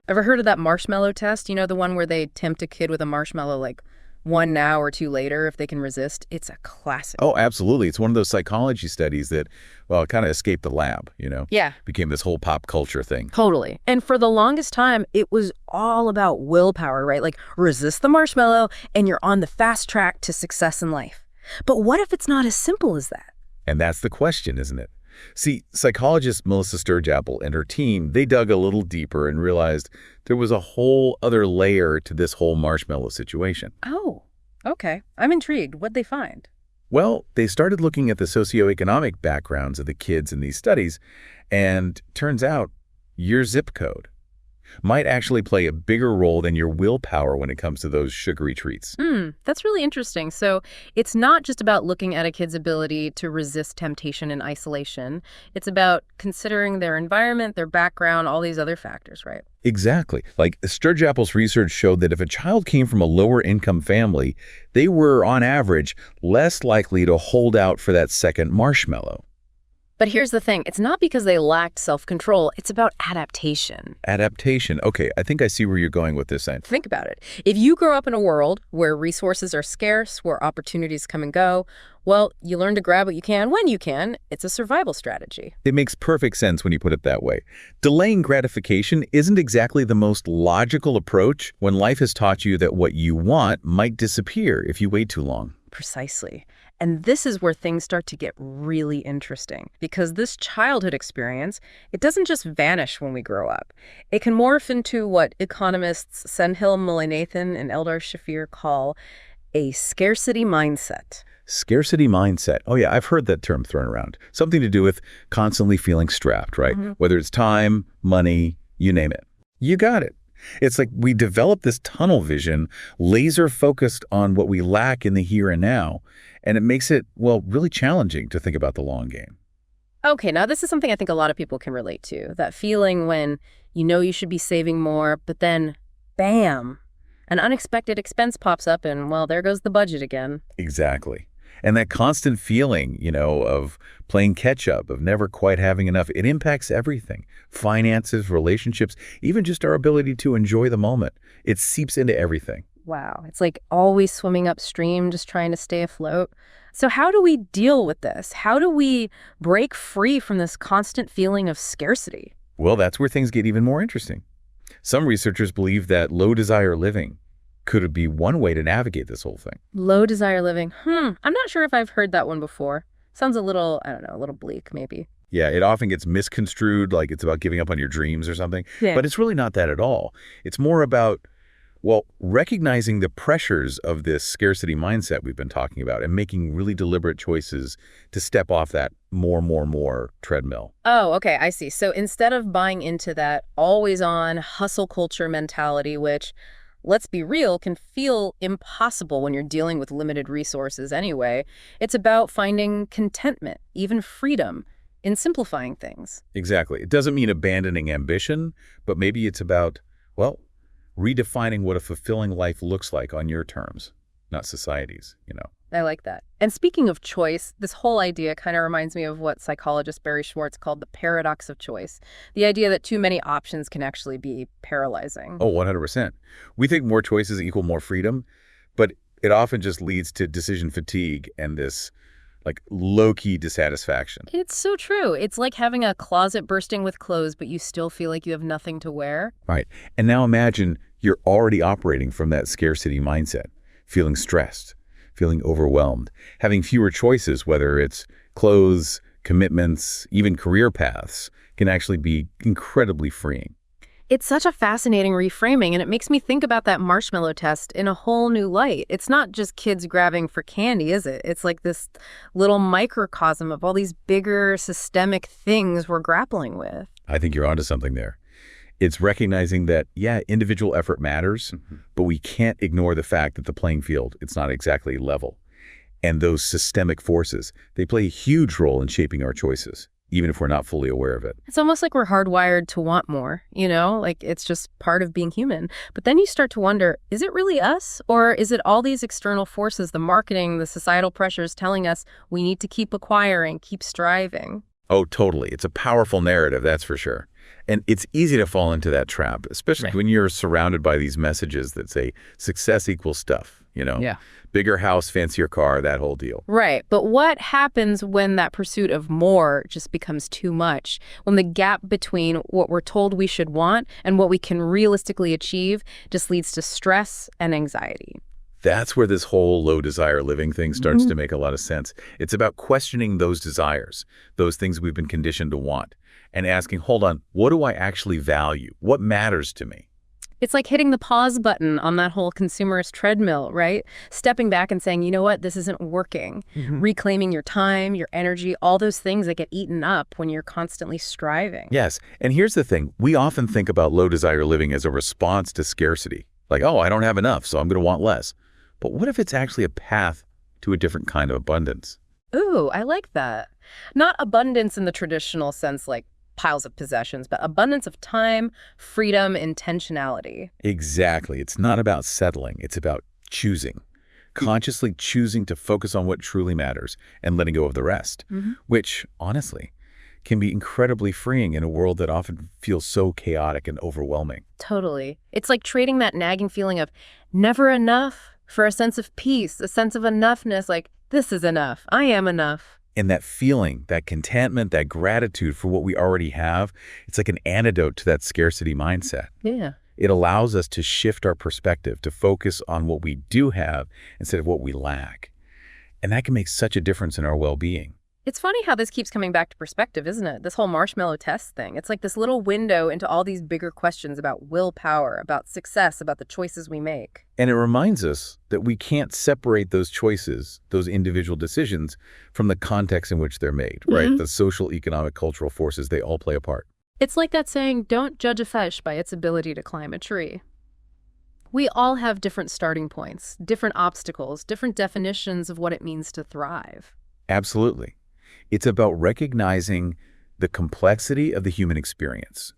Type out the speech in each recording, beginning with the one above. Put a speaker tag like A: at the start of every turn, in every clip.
A: Ever heard of that Marshmallow Test? You know, the one where they tempt a kid with a marshmallow like 1 hour or 2 later if they can resist? It's a classic.
B: Oh, absolutely. It's one of those psychology studies that, well, kind of escaped the lab,
A: Yeah.
B: Became this whole pop culture thing.
A: Totally. And for the longest time, it was all about willpower, right? Like, resist the marshmallow and you're on the fast track to success in life. But what if it's not as simple as that?
B: And that's the question, isn't it? See, psychologist Melissa Sturgapple and her team, they dug a little deeper and realized there was a whole other layer to this whole marshmallow situation.
A: Oh, okay. I'm intrigued. What'd they find?
B: Well, they started looking at the socioeconomic backgrounds of the kids in these studies, and turns out your zip code might actually play a bigger role than your willpower when it comes to those sugary treats.
A: That's really interesting. So it's not just about looking at a kid's ability to resist temptation in isolation. It's about considering their environment, their background, all these other factors, right?
B: Exactly. Like Sturgiapple's research showed that if a child came from a lower income family, they were, on average, less likely to hold out for that second marshmallow.
A: But here's the thing. It's not because they lacked self-control. It's about adaptation.
B: Adaptation. Okay, I think I see where you're going with this.
A: Think about it. If you grow up in a world where resources are scarce, where opportunities come and go, well, you learn to grab what you can when you can. It's a survival strategy.
B: It makes perfect sense when you put it that way. Delaying gratification isn't exactly the most logical approach when life has taught you that what you want might disappear if you wait too long.
A: Precisely. And this is where things start to get really interesting, because this childhood experience, it doesn't just vanish when we grow up. It can morph into what economists Senhil Mullainathan and Eldar Shafir call a scarcity mindset.
B: Scarcity mindset. Oh yeah, I've heard that term thrown around. Something to do with constantly feeling strapped, right? Whether it's time, money, you name it. You got it. It's like we develop this tunnel vision, laser focused on what we lack in the here and now, and it makes it, well, really challenging to think about the long game.
A: Okay, now this is something I think a lot of people can relate to. That feeling when you know you should be saving more, but then, bam, an unexpected expense pops up and, well, there goes the budget again.
B: Exactly. And that constant feeling, of playing catch up, of never quite having enough, it impacts everything. Finances, relationships, even just our ability to enjoy the moment. It seeps into everything.
A: Wow, it's like always swimming upstream, just trying to stay afloat. So how do we deal with this? How do we break free from this constant feeling of scarcity?
B: Well, that's where things get even more interesting. Some researchers believe that low desire living could be one way to navigate this whole thing.
A: Low desire living. I'm not sure if I've heard that one before. Sounds a little, I don't know, a little bleak maybe.
B: Yeah, it often gets misconstrued like it's about giving up on your dreams or something.
A: Yeah.
B: But it's really not that at all. It's more about, well, recognizing the pressures of this scarcity mindset we've been talking about and making really deliberate choices to step off that more treadmill.
A: Oh, okay, I see. So instead of buying into that always-on hustle culture mentality, which, let's be real, can feel impossible when you're dealing with limited resources anyway, it's about finding contentment, even freedom, in simplifying things.
B: Exactly. It doesn't mean abandoning ambition, but maybe it's about, well, redefining what a fulfilling life looks like on your terms, not society's,
A: I like that. And speaking of choice, this whole idea kind of reminds me of what psychologist Barry Schwartz called the paradox of choice. The idea that too many options can actually be paralyzing.
B: Oh, 100%. We think more choices equal more freedom, but it often just leads to decision fatigue and this low-key dissatisfaction.
A: It's so true. It's like having a closet bursting with clothes, but you still feel like you have nothing to wear.
B: Right. And now imagine you're already operating from that scarcity mindset, feeling stressed, feeling overwhelmed, having fewer choices, whether it's clothes, commitments, even career paths, can actually be incredibly freeing.
A: It's such a fascinating reframing, and it makes me think about that marshmallow test in a whole new light. It's not just kids grabbing for candy, is it? It's like this little microcosm of all these bigger systemic things we're grappling with.
B: I think you're onto something there. It's recognizing that, yeah, individual effort matters, but we can't ignore the fact that the playing field, it's not exactly level. And those systemic forces, they play a huge role in shaping our choices, even if we're not fully aware of it.
A: It's almost like we're hardwired to want more, like it's just part of being human. But then you start to wonder, is it really us? Or is it all these external forces, the marketing, the societal pressures telling us we need to keep acquiring, keep striving?
B: Oh, totally. It's a powerful narrative, that's for sure. And it's easy to fall into that trap, especially when you're surrounded by these messages that say success equals stuff,
A: Yeah.
B: bigger house, fancier car, that whole deal.
A: Right. But what happens when that pursuit of more just becomes too much? When the gap between what we're told we should want and what we can realistically achieve just leads to stress and anxiety.
B: That's where this whole low desire living thing starts to make a lot of sense. It's about questioning those desires, those things we've been conditioned to want, and asking, hold on, what do I actually value? What matters to me?
A: It's like hitting the pause button on that whole consumerist treadmill, right? Stepping back and saying, you know what, this isn't working. Reclaiming your time, your energy, all those things that get eaten up when you're constantly striving.
B: Yes, and here's the thing. We often think about low desire living as a response to scarcity. Like, oh, I don't have enough, so I'm going to want less. But what if it's actually a path to a different kind of abundance?
A: Ooh, I like that. Not abundance in the traditional sense like piles of possessions, but abundance of time, freedom, intentionality.
B: Exactly. It's not about settling. It's about choosing, consciously choosing to focus on what truly matters and letting go of the rest, which, honestly, can be incredibly freeing in a world that often feels so chaotic and overwhelming.
A: Totally. It's like trading that nagging feeling of never enough for a sense of peace, a sense of enoughness, like this is enough. I am enough.
B: And that feeling, that contentment, that gratitude for what we already have, it's like an antidote to that scarcity mindset.
A: Yeah.
B: It allows us to shift our perspective, to focus on what we do have instead of what we lack. And that can make such a difference in our well-being.
A: It's funny how this keeps coming back to perspective, isn't it? This whole Marshmallow Test thing. It's like this little window into all these bigger questions about willpower, about success, about the choices we make.
B: And it reminds us that we can't separate those choices, those individual decisions, from the context in which they're made, right? The social, economic, cultural forces, they all play a part.
A: It's like that saying, don't judge a fish by its ability to climb a tree. We all have different starting points, different obstacles, different definitions of what it means to thrive.
B: Absolutely. It's about recognizing the complexity of the human experience,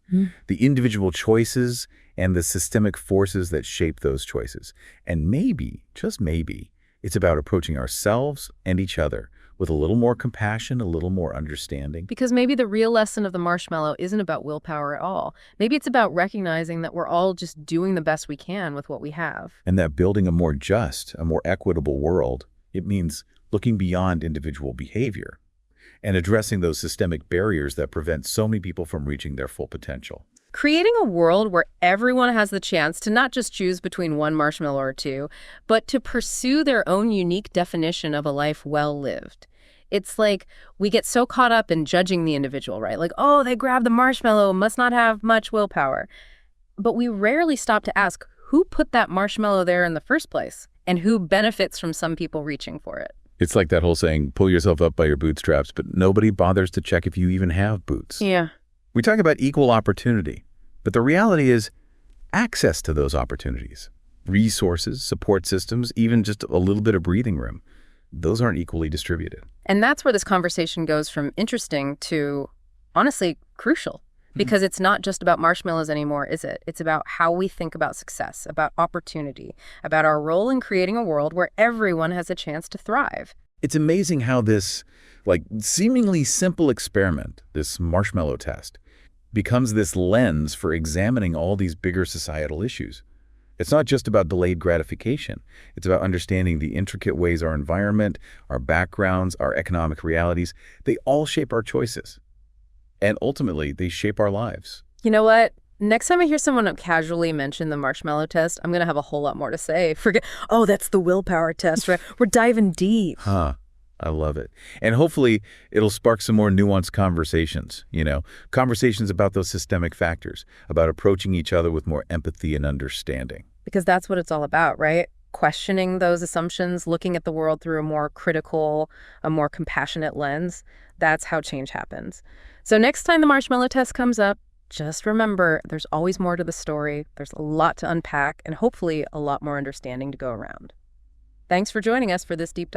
B: the individual choices and the systemic forces that shape those choices. And maybe, just maybe, it's about approaching ourselves and each other with a little more compassion, a little more understanding.
A: Because maybe the real lesson of the marshmallow isn't about willpower at all. Maybe it's about recognizing that we're all just doing the best we can with what we have.
B: And that building a more just, a more equitable world, it means looking beyond individual behavior and addressing those systemic barriers that prevent so many people from reaching their full potential.
A: Creating a world where everyone has the chance to not just choose between one marshmallow or two, but to pursue their own unique definition of a life well lived. It's like we get so caught up in judging the individual, right? Like, oh, they grabbed the marshmallow, must not have much willpower. But we rarely stop to ask who put that marshmallow there in the first place and who benefits from some people reaching for it.
B: It's like that whole saying, pull yourself up by your bootstraps, but nobody bothers to check if you even have boots.
A: Yeah.
B: We talk about equal opportunity, but the reality is access to those opportunities, resources, support systems, even just a little bit of breathing room, those aren't equally distributed.
A: And that's where this conversation goes from interesting to, honestly, crucial. Because it's not just about marshmallows anymore, is it? It's about how we think about success, about opportunity, about our role in creating a world where everyone has a chance to thrive.
B: It's amazing how this, seemingly simple experiment, this marshmallow test, becomes this lens for examining all these bigger societal issues. It's not just about delayed gratification. It's about understanding the intricate ways our environment, our backgrounds, our economic realities, they all shape our choices. And ultimately, they shape our lives.
A: You know what? Next time I hear someone casually mention the marshmallow test, I'm going to have a whole lot more to say. Oh, that's the willpower test, right? We're diving deep.
B: I love it. And hopefully, it'll spark some more nuanced conversations, conversations about those systemic factors, about approaching each other with more empathy and understanding.
A: Because that's what it's all about, right? Questioning those assumptions, looking at the world through a more critical, a more compassionate lens. That's how change happens. So next time the marshmallow test comes up, just remember there's always more to the story. There's a lot to unpack and hopefully a lot more understanding to go around. Thanks for joining us for this deep dive.